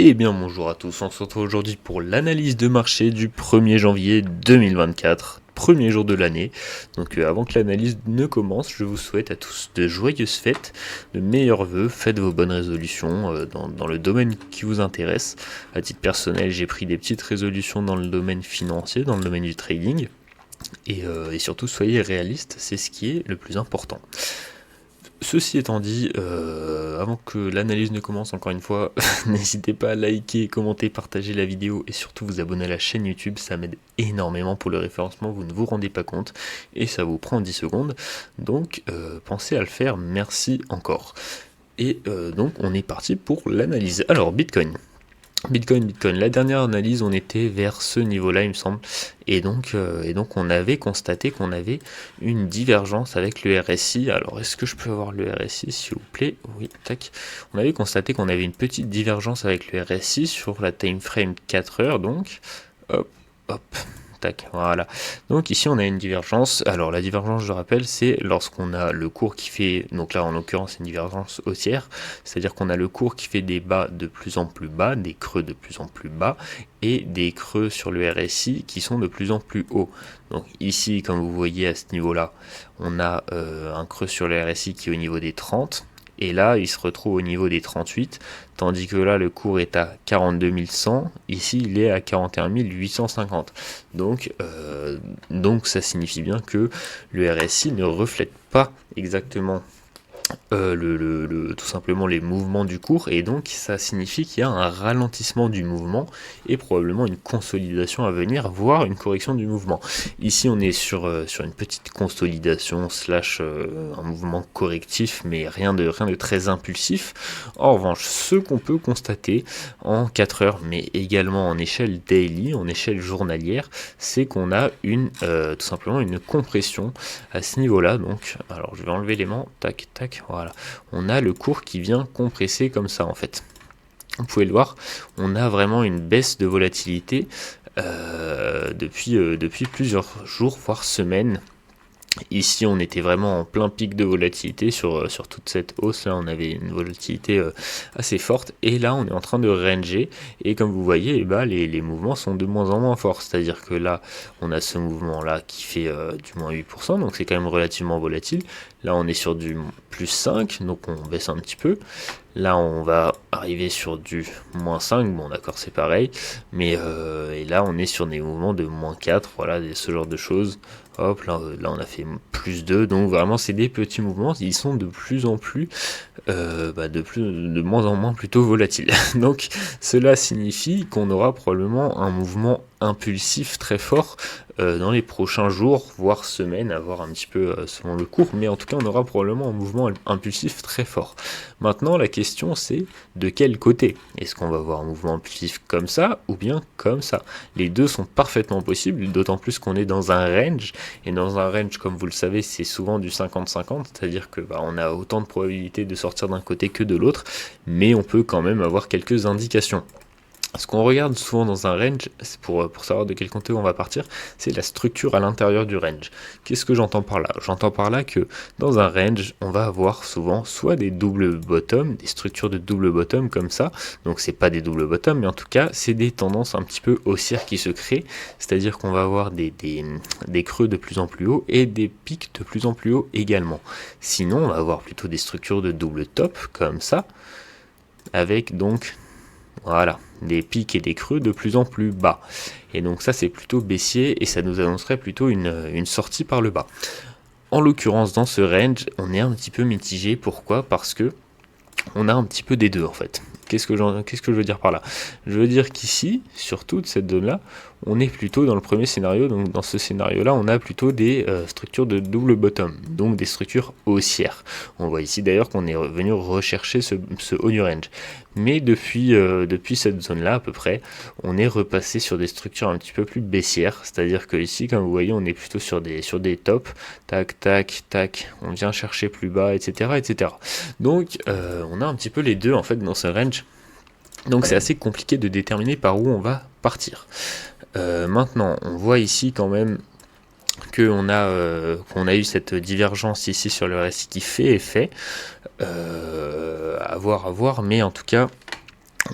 Eh bien bonjour à tous, on se retrouve aujourd'hui pour l'analyse de marché du 1er janvier 2024, premier jour de l'année. Donc avant que l'analyse ne commence, je vous souhaite à tous de joyeuses fêtes, de meilleurs vœux, faites vos bonnes résolutions dans le domaine qui vous intéresse. À titre personnel, j'ai pris des petites résolutions dans le domaine financier, dans le domaine du trading. Et surtout soyez réalistes, c'est ce qui est le plus important. Ceci étant dit, avant que l'analyse ne commence, encore une fois, n'hésitez pas à liker, commenter, partager la vidéo et surtout vous abonner à la chaîne YouTube, ça m'aide énormément pour le référencement, vous ne vous rendez pas compte et ça vous prend 10 secondes, donc pensez à le faire, merci encore. Et donc on est parti pour l'analyse. Alors Bitcoin, la dernière analyse, on était vers ce niveau-là, il me semble, et donc on avait constaté qu'on avait une divergence avec le RSI. Alors, est-ce que je peux avoir le RSI, s'il vous plaît? Oui, tac. On avait constaté qu'on avait une petite divergence avec le RSI sur la time frame 4 heures, donc, hop, hop. Tac, voilà. Donc ici on a une divergence. Alors la divergence, je rappelle, c'est lorsqu'on a le cours qui fait, donc là en l'occurrence c'est une divergence haussière, c'est-à-dire qu'on a le cours qui fait des bas de plus en plus bas, des creux de plus en plus bas, et des creux sur le RSI qui sont de plus en plus hauts. Donc ici, comme vous voyez à ce niveau-là, on a un creux sur le RSI qui est au niveau des 30. Et là, il se retrouve au niveau des 38, tandis que là, le cours est à 42 100. Ici, il est à 41 850. Donc ça signifie bien que le RSI ne reflète pas exactement tout simplement les mouvements du cours, et donc ça signifie qu'il y a un ralentissement du mouvement et probablement une consolidation à venir, voire une correction du mouvement. Ici on est sur une petite consolidation slash un mouvement correctif, mais rien de très impulsif. En revanche, ce qu'on peut constater en 4 heures, mais également en échelle daily, en échelle journalière, c'est qu'on a tout simplement une compression à ce niveau-là. Donc, alors je vais enlever l'élément, tac, tac, voilà. On a le cours qui vient compresser comme ça en fait. Vous pouvez le voir, on a vraiment une baisse de volatilité depuis plusieurs jours, voire semaines. Ici, on était vraiment en plein pic de volatilité sur toute cette hausse. Là, on avait une volatilité assez forte. Et là, on est en train de ranger. Et comme vous voyez, les mouvements sont de moins en moins forts. C'est-à-dire que là, on a ce mouvement-là qui fait du moins 8%. Donc, c'est quand même relativement volatile. Là, on est sur du plus 5. Donc, on baisse un petit peu. Là, on va arriver sur du moins 5. Bon, d'accord, c'est pareil. Mais et là, on est sur des mouvements de moins 4. Voilà, ce genre de choses. Hop, là on a fait plus 2, donc vraiment c'est des petits mouvements, ils sont de plus en plus, de moins en moins plutôt volatiles. Donc cela signifie qu'on aura probablement un mouvement impulsif très fort dans les prochains jours, voire semaines, à voir un petit peu selon le cours, mais en tout cas on aura probablement un mouvement impulsif très fort. Maintenant la question c'est de quel côté? Est-ce qu'on va avoir un mouvement impulsif comme ça ou bien comme ça? Les deux sont parfaitement possibles, d'autant plus qu'on est dans un range, et dans un range comme vous le savez c'est souvent du 50-50, c'est-à-dire que on a autant de probabilités de sortir d'un côté que de l'autre, mais on peut quand même avoir quelques indications. Ce qu'on regarde souvent dans un range, c'est pour savoir de quel côté on va partir, c'est la structure à l'intérieur du range. Qu'est-ce que j'entends par là? J'entends par là que dans un range, on va avoir souvent soit des double bottom, des structures de double bottom comme ça, donc c'est pas des double bottom, mais en tout cas c'est des tendances un petit peu haussières qui se créent, c'est-à-dire qu'on va avoir des creux de plus en plus haut et des pics de plus en plus haut également. Sinon, on va avoir plutôt des structures de double top comme ça, avec donc voilà, des pics et des creux de plus en plus bas. Et donc ça c'est plutôt baissier et ça nous annoncerait plutôt une sortie par le bas. En l'occurrence dans ce range, on est un petit peu mitigé. Pourquoi? Parce que on a un petit peu des deux en fait. Qu'est-ce que je veux dire par là? Je veux dire qu'ici, sur toute cette zone-là, on est plutôt dans le premier scénario. Donc dans ce scénario-là, on a plutôt des structures de double bottom, donc des structures haussières. On voit ici d'ailleurs qu'on est venu rechercher ce haut du range. Mais depuis cette zone-là à peu près, on est repassé sur des structures un petit peu plus baissières. C'est-à-dire que ici, comme vous voyez, on est plutôt sur des tops. Tac, tac, tac. On vient chercher plus bas, etc., etc. Donc on a un petit peu les deux en fait dans ce range. Donc c'est assez compliqué de déterminer par où on va partir. Maintenant, on voit ici quand même qu'on a eu cette divergence ici sur le RSI qui fait effet. À voir, mais en tout cas,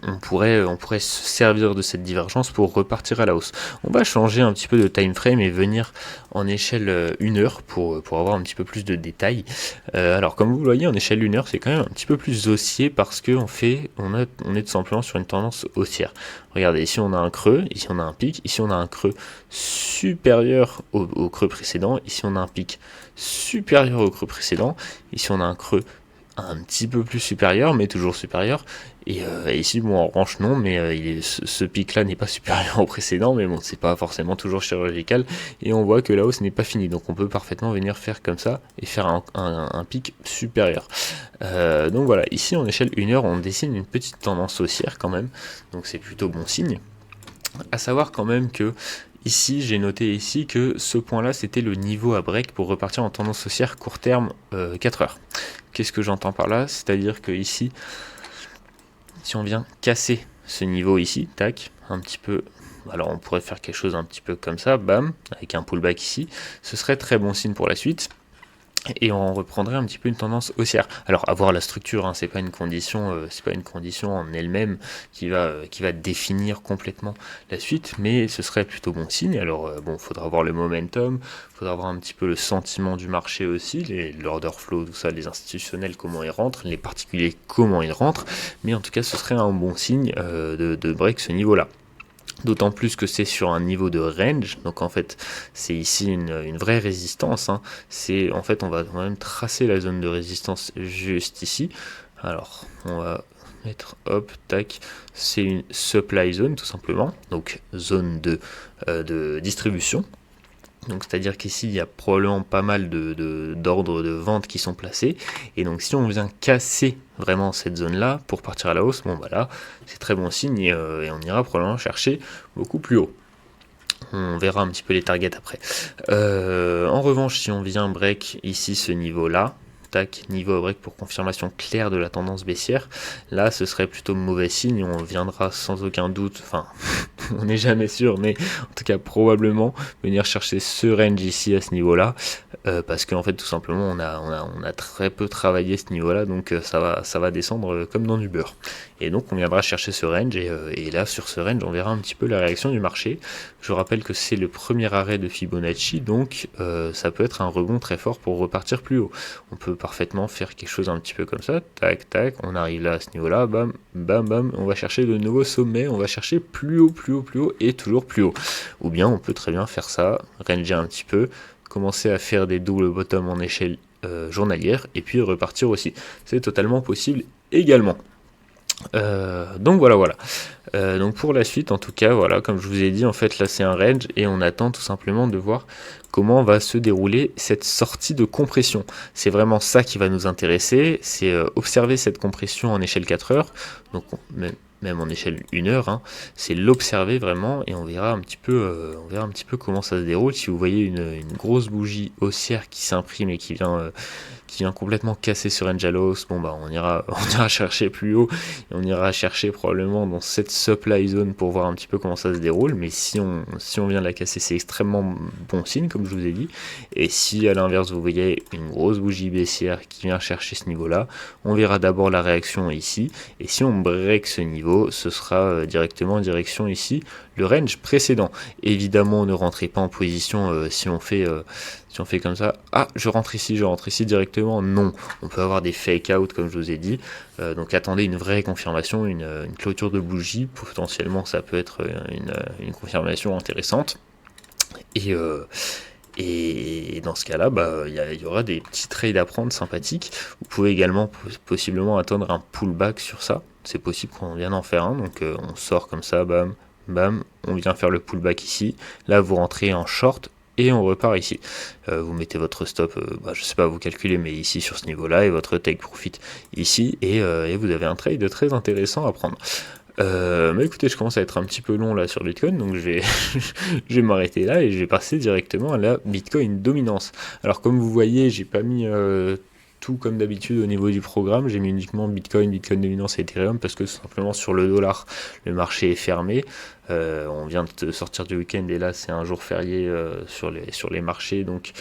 on pourrait se servir de cette divergence pour repartir à la hausse. On va changer un petit peu de time frame et venir en échelle 1 heure pour avoir un petit peu plus de détails. Alors comme vous le voyez, en échelle 1 heure, c'est quand même un petit peu plus haussier parce qu'on est tout simplement sur une tendance haussière. Regardez, ici on a un creux, ici on a un pic, ici on a un creux supérieur au creux précédent, ici on a un pic supérieur au creux précédent, ici on a un creux un petit peu plus supérieur, mais toujours supérieur. Et ici, bon, en revanche, non, mais ce pic-là n'est pas supérieur au précédent, mais bon, c'est pas forcément toujours chirurgical. Et on voit que la hausse n'est pas finie, donc on peut parfaitement venir faire comme ça et faire un pic supérieur. Donc voilà, ici en échelle 1 heure, on dessine une petite tendance haussière quand même, donc c'est plutôt bon signe. À savoir quand même que ici, j'ai noté ici que ce point-là, c'était le niveau à break pour repartir en tendance haussière court terme 4 heures. Qu'est-ce que j'entends par là? C'est-à-dire que ici, si on vient casser ce niveau ici, tac, un petit peu, alors on pourrait faire quelque chose un petit peu comme ça, bam, avec un pullback ici, ce serait très bon signe pour la suite. Et on reprendrait un petit peu une tendance haussière. Alors avoir la structure, hein, c'est pas une condition en elle-même qui va définir complètement la suite, mais ce serait plutôt bon signe. Alors bon, faudra voir le momentum, faudra voir un petit peu le sentiment du marché aussi, l'order flow, tout ça, les institutionnels comment ils rentrent, les particuliers comment ils rentrent, mais en tout cas ce serait un bon signe de break ce niveau-là. D'autant plus que c'est sur un niveau de range, donc en fait c'est ici une vraie résistance, hein. En fait on va même tracer la zone de résistance juste ici. Alors on va mettre hop, tac, c'est une supply zone tout simplement, donc zone de distribution. Donc c'est-à-dire qu'ici il y a probablement pas mal d'ordres de vente qui sont placés, et donc si on vient casser vraiment cette zone là pour partir à la hausse, bon bah là c'est très bon signe et on ira probablement chercher beaucoup plus haut. On verra un petit peu les targets après. En revanche, si on vient break ici ce niveau là, tac, niveau break pour confirmation claire de la tendance baissière, là ce serait plutôt mauvais signe, on viendra sans aucun doute, enfin on n'est jamais sûr, mais en tout cas probablement venir chercher ce range ici à ce niveau là, parce qu'en fait tout simplement on a très peu travaillé ce niveau là, donc ça va descendre comme dans du beurre, et donc on viendra chercher ce range, et là sur ce range on verra un petit peu la réaction du marché. Je rappelle que c'est le premier arrêt de Fibonacci, donc ça peut être un rebond très fort pour repartir plus haut. On peut parfaitement faire quelque chose un petit peu comme ça, tac tac, on arrive là à ce niveau là, bam bam bam, on va chercher de nouveaux sommets, on va chercher plus haut et toujours plus haut. Ou bien on peut très bien faire ça, ranger un petit peu, commencer à faire des double bottom en échelle journalière et puis repartir aussi. C'est totalement possible également. Donc voilà. Donc pour la suite, en tout cas, voilà, comme je vous ai dit, en fait là c'est un range et on attend tout simplement de voir comment va se dérouler cette sortie de compression. C'est vraiment ça qui va nous intéresser, c'est observer cette compression en échelle 4 heures, donc même en échelle 1 heure, hein, c'est l'observer vraiment et on verra un petit peu comment ça se déroule. Si vous voyez une grosse bougie haussière qui s'imprime et qui vient complètement casser sur Angelos, bon bah on ira chercher plus haut et on ira chercher probablement dans cette supply zone pour voir un petit peu comment ça se déroule, mais si on vient de la casser, c'est extrêmement bon signe comme je vous ai dit. Et si à l'inverse vous voyez une grosse bougie baissière qui vient chercher ce niveau là, on verra d'abord la réaction ici, et si on break ce niveau, ce sera directement en direction ici le range précédent. Évidemment ne rentrez pas en position si on fait comme ça, ah je rentre ici directement, non, on peut avoir des fake out comme je vous ai dit, donc attendez une vraie confirmation, une clôture de bougie, potentiellement ça peut être une confirmation intéressante, et dans ce cas-là, bah, y aura des petits trades à prendre sympathiques. Vous pouvez également possiblement attendre un pullback sur ça, c'est possible qu'on vienne en faire un, donc on sort comme ça, bam, bam, on vient faire le pullback ici, là vous rentrez en short, et on repart ici. Vous mettez votre stop, je sais pas, vous calculez, mais ici sur ce niveau-là, et votre take profit ici, et vous avez un trade très intéressant à prendre. Mais écoutez, je commence à être un petit peu long là sur Bitcoin, donc je vais m'arrêter là et je vais passer directement à la Bitcoin dominance. Alors comme vous voyez, j'ai pas mis tout comme d'habitude au niveau du programme. J'ai mis uniquement Bitcoin, Bitcoin dominance et Ethereum parce que simplement sur le dollar, le marché est fermé. On vient de sortir du week-end et là c'est un jour férié sur les marchés, donc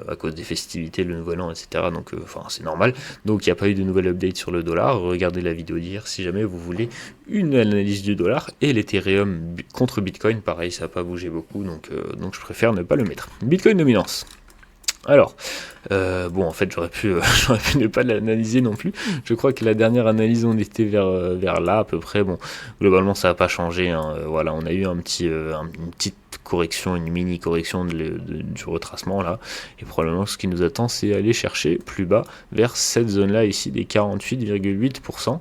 à cause des festivités, le nouvel an, etc. Donc c'est normal. Donc il n'y a pas eu de nouvelle update sur le dollar. Regardez la vidéo d'hier si jamais vous voulez une analyse du dollar. Et l'Ethereum contre Bitcoin, pareil, ça n'a pas bougé beaucoup, donc je préfère ne pas le mettre. Bitcoin dominance. Alors, en fait, j'aurais pu ne pas l'analyser non plus. Je crois que la dernière analyse, on était vers là à peu près. Bon, globalement, ça n'a pas changé, hein. Voilà, on a eu une petite correction, une mini correction du retracement là. Et probablement, ce qui nous attend, c'est aller chercher plus bas vers cette zone-là ici des 48,8%.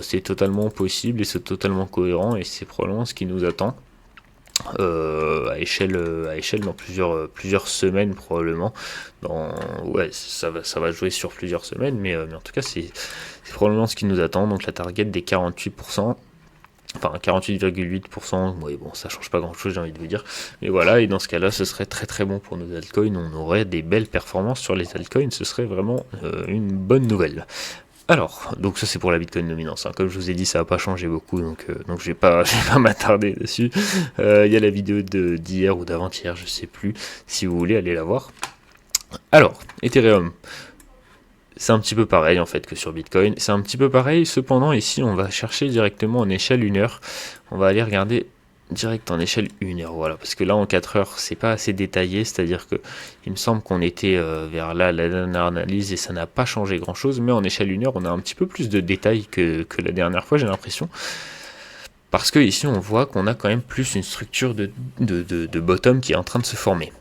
C'est totalement possible et c'est totalement cohérent et c'est probablement ce qui nous attend. À échelle dans plusieurs semaines probablement. Ça va jouer sur plusieurs semaines, mais en tout cas c'est probablement ce qui nous attend. Donc la target des 48%, enfin 48,8%, oui, bon, ça change pas grand chose, j'ai envie de vous dire, mais voilà. Et dans ce cas là ce serait très très bon pour nos altcoins, on aurait des belles performances sur les altcoins, ce serait vraiment une bonne nouvelle. Alors, donc ça c'est pour la Bitcoin dominance, hein. Comme je vous ai dit, ça n'a pas changé beaucoup, donc je vais pas m'attarder dessus. Il y a la vidéo d'hier ou d'avant-hier, je sais plus, si vous voulez aller la voir. Alors, Ethereum, c'est un petit peu pareil en fait que sur Bitcoin, c'est un petit peu pareil, cependant ici on va chercher directement en échelle 1 heure, on va aller regarder direct en échelle 1 heure, voilà, parce que là en 4 heures c'est pas assez détaillé, c'est-à-dire que il me semble qu'on était vers là la dernière analyse et ça n'a pas changé grand chose, mais en échelle 1 heure on a un petit peu plus de détails que la dernière fois, j'ai l'impression, parce que ici on voit qu'on a quand même plus une structure de bottom qui est en train de se former.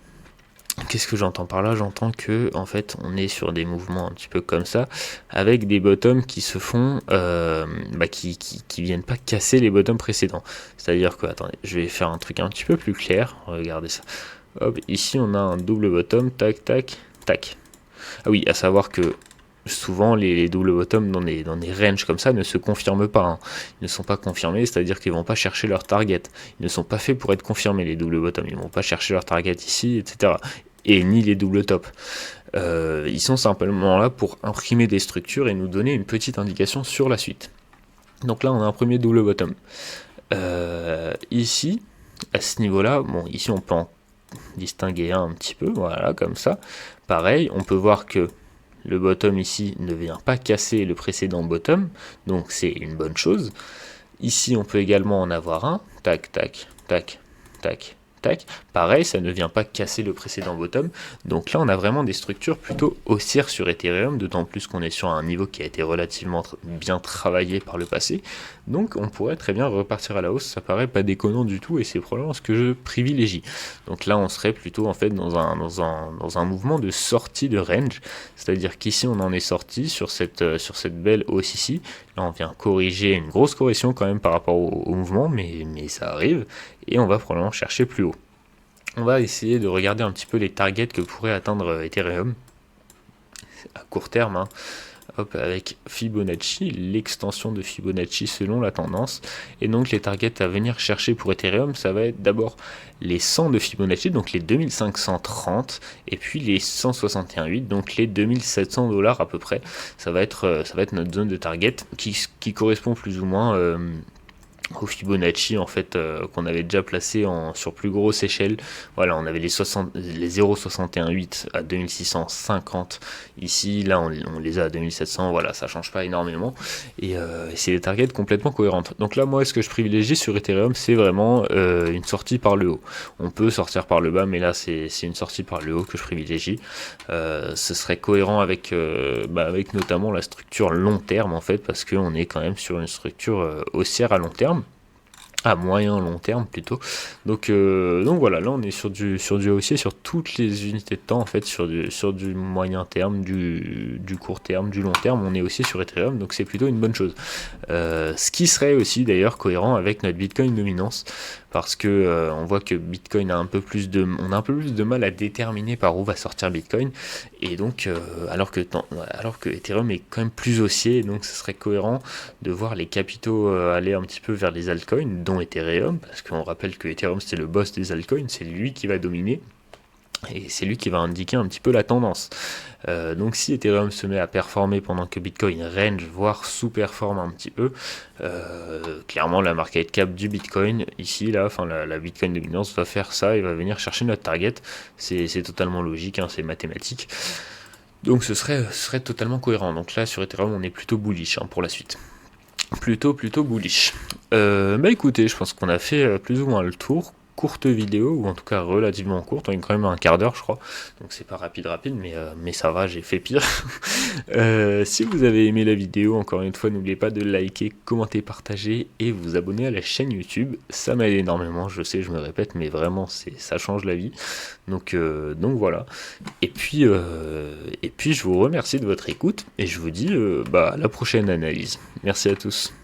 Qu'est-ce que j'entends par là? J'entends que en fait on est sur des mouvements un petit peu comme ça, avec des bottoms qui se font, qui viennent pas casser les bottoms précédents. C'est-à-dire que, attendez, je vais faire un truc un petit peu plus clair, regardez ça. Hop, ici on a un double bottom, tac, tac, tac. Ah oui, à savoir que souvent les double bottom dans des ranges comme ça ne se confirment pas, hein. Ils ne sont pas confirmés, c'est-à-dire qu'ils vont pas chercher leur target. Ils ne sont pas faits pour être confirmés, les double bottom. Ils vont pas chercher leur target ici, etc. Et ni les double top. Ils sont simplement là pour imprimer des structures et nous donner une petite indication sur la suite. Donc là on a un premier double bottom. Ici, à ce niveau-là, bon, ici on peut en distinguer un petit peu, voilà, comme ça. Pareil, on peut voir que le bottom ici ne vient pas casser le précédent bottom, donc c'est une bonne chose. Ici on peut également en avoir un, tac, tac, tac, tac, tac. Pareil, ça ne vient pas casser le précédent bottom. Donc là, on a vraiment des structures plutôt haussières sur Ethereum, d'autant plus qu'on est sur un niveau qui a été relativement bien travaillé par le passé. Donc on pourrait très bien repartir à la hausse, ça paraît pas déconnant du tout et c'est probablement ce que je privilégie. Donc là, on serait plutôt en fait dans un mouvement de sortie de range, c'est-à-dire qu'ici on en est sorti sur cette belle hausse ici. Là, on vient corriger une grosse correction quand même par rapport au mouvement, mais ça arrive et on va probablement chercher plus haut. On va essayer de regarder un petit peu les targets que pourrait atteindre Ethereum à court terme, hein. Hop, avec Fibonacci, l'extension de Fibonacci selon la tendance. Et donc les targets à venir chercher pour Ethereum, ça va être d'abord les 100 de Fibonacci, donc les 2530, et puis les 161,8, donc les 2700 $ à peu près. Ça va être notre zone de target qui correspond plus ou moins au Fibonacci en fait qu'on avait déjà placé sur plus grosse échelle. Voilà, on avait les 0,618 à 2650 ici, là on les a à 2700, voilà, ça change pas énormément et c'est des targets complètement cohérentes. Donc là, moi, ce que je privilégie sur Ethereum, c'est vraiment une sortie par le haut. On peut sortir par le bas, mais là c'est une sortie par le haut que je privilégie. Ce serait cohérent avec notamment la structure long terme en fait, parce qu'on est quand même sur une structure haussière à long terme, à moyen long terme plutôt. Donc voilà, là on est sur du haussier sur toutes les unités de temps en fait, sur du moyen terme, du court terme, du long terme, on est aussi sur Ethereum, donc c'est plutôt une bonne chose. Ce qui serait aussi d'ailleurs cohérent avec notre Bitcoin dominance, parce que on voit que Bitcoin a un peu plus de mal à déterminer par où va sortir Bitcoin, et donc alors que Ethereum est quand même plus haussier, donc ce serait cohérent de voir les capitaux aller un petit peu vers les altcoins, dont Ethereum, parce qu'on rappelle que Ethereum c'est le boss des altcoins, c'est lui qui va dominer. et c'est lui qui va indiquer un petit peu la tendance. Donc si Ethereum se met à performer pendant que Bitcoin range, voire sous-performe un petit peu, clairement la market cap du Bitcoin, ici, là, enfin la Bitcoin dominance va faire ça, et va venir chercher notre target. C'est totalement logique, hein, c'est mathématique. Donc ce serait totalement cohérent. Donc là sur Ethereum on est plutôt bullish, hein, pour la suite. Plutôt bullish. Bah écoutez, je pense qu'on a fait plus ou moins le tour. Courte vidéo, ou en tout cas relativement courte, on est quand même à un quart d'heure je crois, donc c'est pas rapide, mais ça va, j'ai fait pire. Si vous avez aimé la vidéo, encore une fois, n'oubliez pas de liker, commenter, partager et vous abonner à la chaîne YouTube, ça m'aide énormément, je sais, je me répète, mais vraiment, ça change la vie, donc voilà. Et puis je vous remercie de votre écoute, et je vous dis à la prochaine analyse. Merci à tous.